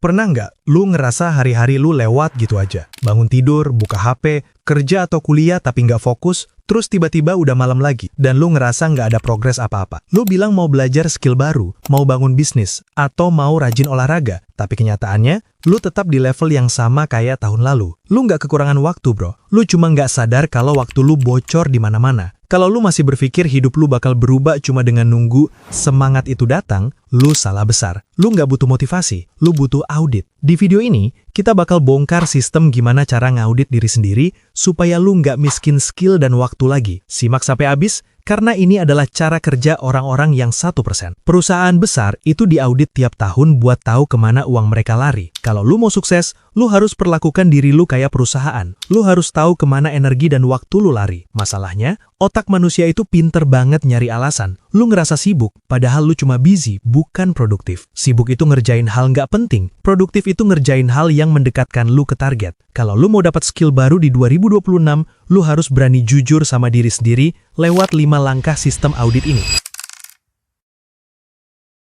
Pernah nggak lu ngerasa hari-hari lu lewat gitu aja? Bangun tidur, buka HP, kerja atau kuliah tapi nggak fokus, terus tiba-tiba udah malam lagi, dan lu ngerasa nggak ada progres apa-apa. Lu bilang mau belajar skill baru, mau bangun bisnis, atau mau rajin olahraga, tapi kenyataannya, lu tetap di level yang sama kayak tahun lalu. Lu nggak kekurangan waktu, bro. Lu cuma nggak sadar kalau waktu lu bocor di mana-mana. Kalau lu masih berpikir hidup lu bakal berubah cuma dengan nunggu semangat itu datang, lu salah besar. Lu nggak butuh motivasi, lu butuh audit. Di video ini, kita bakal bongkar sistem gimana cara ngaudit diri sendiri supaya lu nggak miskin skill dan waktu lagi. Simak sampai habis, karena ini adalah cara kerja orang-orang yang 1%. Perusahaan besar itu diaudit tiap tahun buat tahu kemana uang mereka lari. Kalau lu mau sukses, lu harus perlakukan diri lu kayak perusahaan. Lu harus tahu kemana energi dan waktu lu lari. Masalahnya, otak manusia itu pinter banget nyari alasan. Lu ngerasa sibuk, padahal lu cuma busy, bukan produktif. Sibuk itu ngerjain hal nggak penting. Produktif itu ngerjain hal yang mendekatkan lu ke target. Kalau lu mau dapat skill baru di 2026, lu harus berani jujur sama diri sendiri lewat 5 langkah sistem audit ini.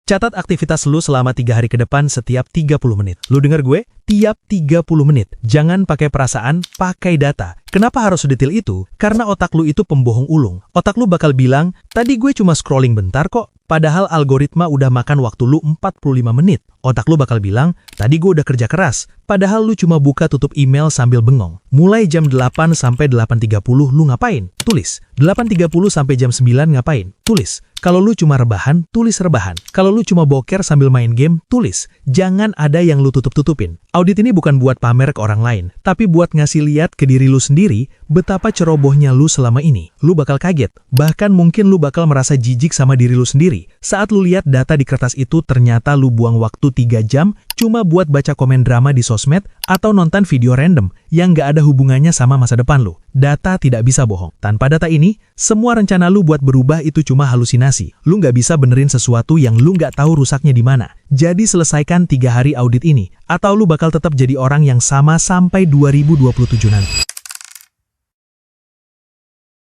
Catat aktivitas lu selama 3 hari ke depan setiap 30 menit. Lu denger gue? Tiap 30 menit. Jangan pakai perasaan, pakai data. Kenapa harus sedetail itu? Karena otak lu itu pembohong ulung. Otak lu bakal bilang, tadi gue cuma scrolling bentar kok. Padahal algoritma udah makan waktu lu 45 menit. Otak lu bakal bilang, tadi gue udah kerja keras. Padahal lu cuma buka tutup email sambil bengong. Mulai jam 8 sampai 8.30 lu ngapain? Tulis. 8.30 sampai jam 9 ngapain? Tulis. Kalau lu cuma rebahan, tulis rebahan. Kalau lu cuma boker sambil main game, tulis. Jangan ada yang lu tutup-tutupin. Audit ini bukan buat pamer ke orang lain, tapi buat ngasih lihat ke diri lu sendiri betapa cerobohnya lu selama ini. Lu bakal kaget, bahkan mungkin lu bakal merasa jijik sama diri lu sendiri. Saat lu lihat data di kertas itu ternyata lu buang waktu 3 jam cuma buat baca komen drama di sosmed atau nonton video random yang nggak ada hubungannya sama masa depan lu. Data tidak bisa bohong. Tanpa data ini, semua rencana lu buat berubah itu cuma halusinasi. Lu nggak bisa benerin sesuatu yang lu nggak tahu rusaknya di mana. Jadi selesaikan 3 hari audit ini, atau lu bakal tetap jadi orang yang sama sampai 2027 nanti.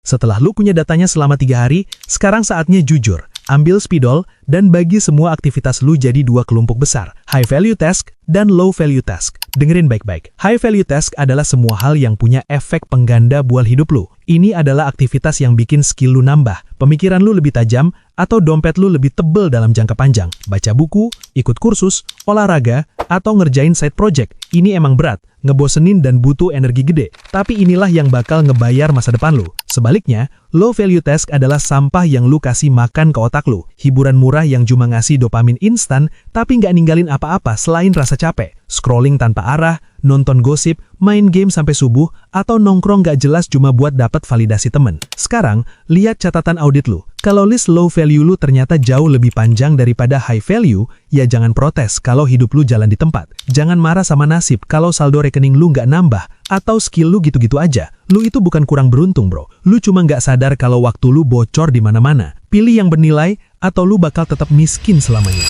Setelah lu punya datanya selama 3 hari, sekarang saatnya jujur. Ambil spidol dan bagi semua aktivitas lu jadi 2 kelompok besar, high value task dan low value task. Dengerin baik-baik. High value task adalah semua hal yang punya efek pengganda buat hidup lu. Ini adalah aktivitas yang bikin skill lu nambah, pemikiran lu lebih tajam, atau dompet lu lebih tebel dalam jangka panjang. Baca buku, ikut kursus, olahraga, atau ngerjain side project. Ini emang berat, ngebosenin dan butuh energi gede. Tapi inilah yang bakal ngebayar masa depan lu. Sebaliknya, low value task adalah sampah yang lu kasih makan ke otak lu. Hiburan murah yang cuma ngasih dopamin instan, tapi nggak ninggalin apa-apa selain rasa capek. Scrolling tanpa arah, nonton gosip, main game sampai subuh, atau nongkrong nggak jelas cuma buat dapat validasi temen. Sekarang, lihat catatan audit lu. Kalau list low value lu ternyata jauh lebih panjang daripada high value, ya jangan protes kalau hidup lu jalan di tempat. Jangan marah sama nasib kalau saldo rekening lu nggak nambah, atau skill lu gitu-gitu aja. Lu itu bukan kurang beruntung, bro. Lu cuma nggak sadar kalau waktu lu bocor di mana-mana. Pilih yang bernilai, atau lu bakal tetap miskin selamanya.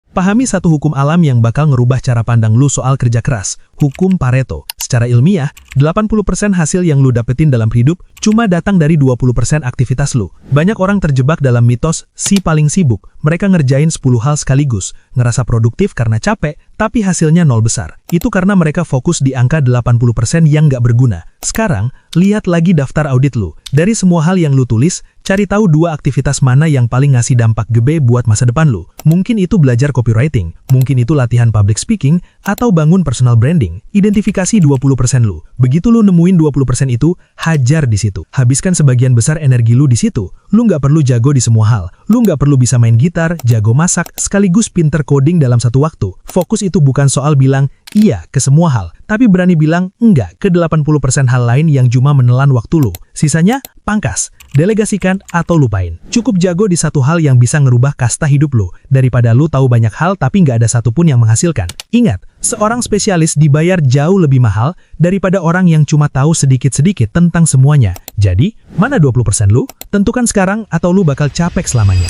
Pahami satu hukum alam yang bakal ngerubah cara pandang lu soal kerja keras. Hukum Pareto. Secara ilmiah, 80% hasil yang lu dapetin dalam hidup cuma datang dari 20% aktivitas lu. Banyak orang terjebak dalam mitos si paling sibuk. Mereka ngerjain 10 hal sekaligus, ngerasa produktif karena capek, tapi hasilnya nol besar. Itu karena mereka fokus di angka 80% yang nggak berguna. Sekarang, lihat lagi daftar audit lu. Dari semua hal yang lu tulis, cari tahu 2 aktivitas mana yang paling ngasih dampak gede buat masa depan lu. Mungkin itu belajar copywriting, mungkin itu latihan public speaking, atau bangun personal branding. Identifikasi 20% lu. Begitu lu nemuin 20% itu, hajar di situ. Habiskan sebagian besar energi lu di situ. Lu nggak perlu jago di semua hal. Lu nggak perlu bisa main gitar, jago masak, sekaligus pinter coding dalam satu waktu. Fokus itu bukan soal bilang iya ke semua hal, tapi berani bilang enggak ke 80% hal lain yang cuma menelan waktu lu. Sisanya, pangkas, delegasikan, atau lupain. Cukup jago di satu hal yang bisa ngerubah kasta hidup lu, daripada lu tahu banyak hal tapi nggak ada satupun yang menghasilkan. Ingat, seorang spesialis dibayar jauh lebih mahal daripada orang yang cuma tahu sedikit-sedikit tentang semuanya. Jadi, mana 20% lu? Tentukan sekarang atau lu bakal capek selamanya.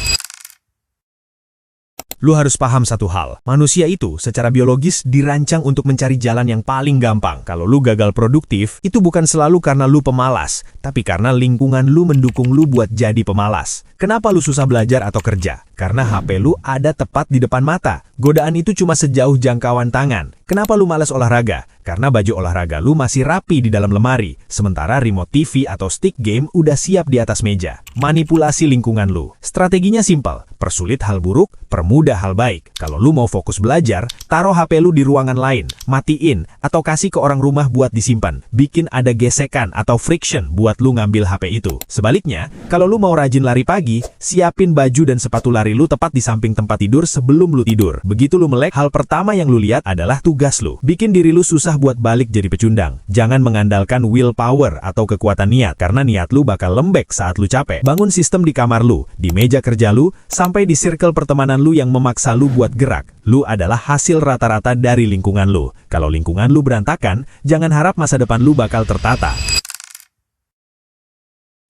Lu harus paham satu hal, manusia itu secara biologis dirancang untuk mencari jalan yang paling gampang. Kalau lu gagal produktif, itu bukan selalu karena lu pemalas, tapi karena lingkungan lu mendukung lu buat jadi pemalas. Kenapa lu susah belajar atau kerja? Karena HP lu ada tepat di depan mata. Godaan itu cuma sejauh jangkauan tangan. Kenapa lu malas olahraga? Karena baju olahraga lu masih rapi di dalam lemari, sementara remote TV atau stick game udah siap di atas meja. Manipulasi lingkungan lu. Strateginya simpel, persulit hal buruk, permudah hal baik. Kalau lu mau fokus belajar, taruh HP lu di ruangan lain, matiin, atau kasih ke orang rumah buat disimpan. Bikin ada gesekan atau friction buat lu ngambil HP itu. Sebaliknya, kalau lu mau rajin lari pagi, siapin baju dan sepatu lari lu tepat di samping tempat tidur sebelum lu tidur. Begitu lu melek, hal pertama yang lu lihat adalah tugas lu. Bikin diri lu susah buat balik jadi pecundang. Jangan mengandalkan willpower atau kekuatan niat, karena niat lu bakal lembek saat lu capek. Bangun sistem di kamar lu, di meja kerja lu, sampai di circle pertemanan lu yang memaksa lu buat gerak. Lu adalah hasil rata-rata dari lingkungan lu. Kalau lingkungan lu berantakan, jangan harap masa depan lu bakal tertata.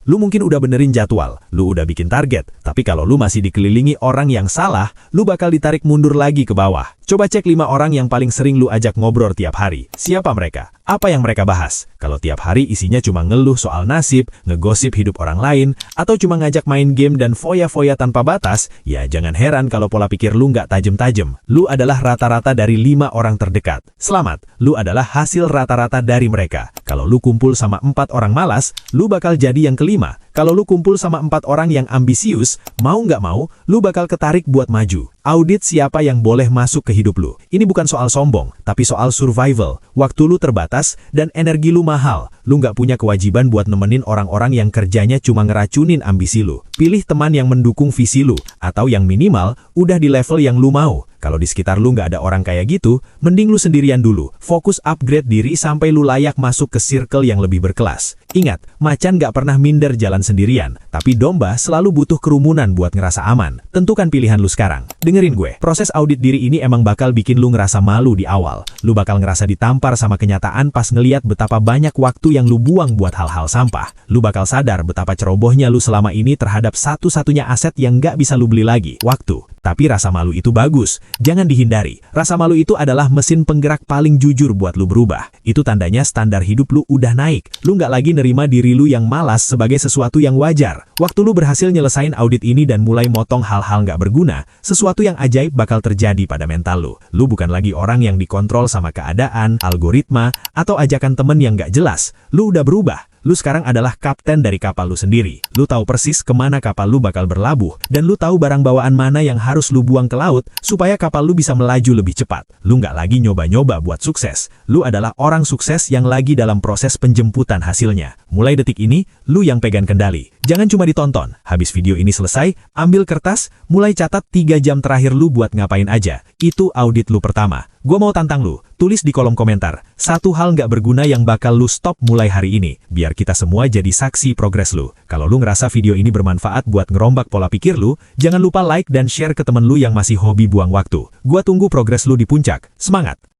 Lu mungkin udah benerin jadwal, lu udah bikin target, tapi kalau lu masih dikelilingi orang yang salah, lu bakal ditarik mundur lagi ke bawah. Coba cek 5 orang yang paling sering lu ajak ngobrol tiap hari. Siapa mereka? Apa yang mereka bahas? Kalau tiap hari isinya cuma ngeluh soal nasib, ngegosip hidup orang lain, atau cuma ngajak main game dan foya-foya tanpa batas, ya jangan heran kalau pola pikir lu nggak tajem-tajem. Lu adalah rata-rata dari 5 orang terdekat. Selamat, lu adalah hasil rata-rata dari mereka. Kalau lu kumpul sama 4 orang malas, lu bakal jadi yang kelima. Kalau lu kumpul sama 4 orang yang ambisius, mau nggak mau, lu bakal ketarik buat maju. Audit siapa yang boleh masuk ke hidup lu. Ini bukan soal sombong, tapi soal survival. Waktu lu terbatas, dan energi lu mahal. Lu nggak punya kewajiban buat nemenin orang-orang yang kerjanya cuma ngeracunin ambisi lu. Pilih teman yang mendukung visi lu, atau yang minimal, udah di level yang lu mau. Kalau di sekitar lu nggak ada orang kayak gitu, mending lu sendirian dulu. Fokus upgrade diri sampai lu layak masuk ke circle yang lebih berkelas. Ingat, macan nggak pernah minder jalan sendirian, tapi domba selalu butuh kerumunan buat ngerasa aman. Tentukan pilihan lu sekarang. Dengerin gue, proses audit diri ini emang bakal bikin lu ngerasa malu di awal. Lu bakal ngerasa ditampar sama kenyataan pas ngeliat betapa banyak waktu yang lu buang buat hal-hal sampah. Lu bakal sadar betapa cerobohnya lu selama ini terhadap satu-satunya aset yang nggak bisa lu beli lagi, waktu. Tapi rasa malu itu bagus, jangan dihindari. Rasa malu itu adalah mesin penggerak paling jujur buat lu berubah. Itu tandanya standar hidup lu udah naik. Lu nggak lagi nerima diri lu yang malas sebagai sesuatu yang wajar. Waktu lu berhasil nyelesain audit ini dan mulai motong hal-hal nggak berguna, sesuatu yang ajaib bakal terjadi pada mental lu. Lu bukan lagi orang yang dikontrol sama keadaan, algoritma, atau ajakan temen yang nggak jelas. Lu udah berubah. Lu sekarang adalah kapten dari kapal lu sendiri. Lu tahu persis kemana kapal lu bakal berlabuh, dan lu tahu barang bawaan mana yang harus lu buang ke laut supaya kapal lu bisa melaju lebih cepat. Lu nggak lagi nyoba-nyoba buat sukses. Lu adalah orang sukses yang lagi dalam proses penjemputan hasilnya. Mulai detik ini, lu yang pegang kendali. Jangan cuma ditonton. Habis video ini selesai, ambil kertas, mulai catat 3 jam terakhir lu buat ngapain aja. Itu audit lu pertama. Gua mau tantang lu, tulis di kolom komentar, 1 hal nggak berguna yang bakal lu stop mulai hari ini, biar kita semua jadi saksi progres lu. Kalau lu ngerasa video ini bermanfaat buat ngerombak pola pikir lu, jangan lupa like dan share ke temen lu yang masih hobi buang waktu. Gua tunggu progres lu di puncak. Semangat!